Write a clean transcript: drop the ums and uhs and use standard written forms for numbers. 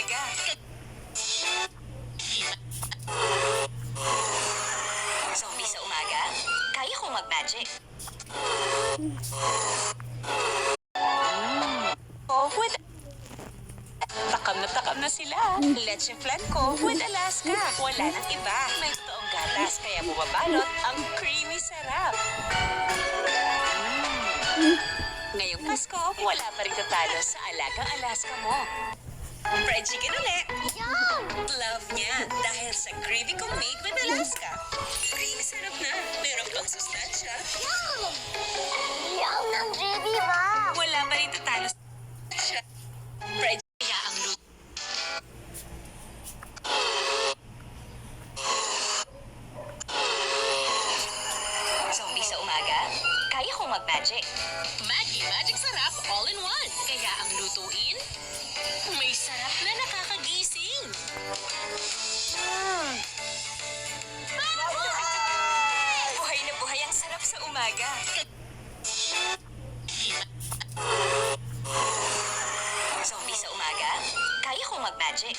umaga. Zombie sa umaga? Kaya kong mag-magic. Oh, with... Takam na sila. Leche flan ko with Alaska. Wala nang iba. May totoong gatas, kaya bumabalot ang creamy sarap. Ngayong Pasko, wala pa rin tatalo sa alagang Alaska mo. Fried chicken ulit. Yum! Love niya dahil sa gravy kong made with Alaska. Creamy sarap na. Meron pang sustansya. Yum! Yum ng gravy ba? Wala pa rin tatalo sa fried kaya ang luto. Zombie sa umaga? Kaya kong mag-magic. Maggie Magic Sarap All-in-One. Kaya ang lutuin, may sarap na nakakagising. Buhay na buhay ang sarap sa umaga. Zombie sa umaga? Kaya kong mag-magic.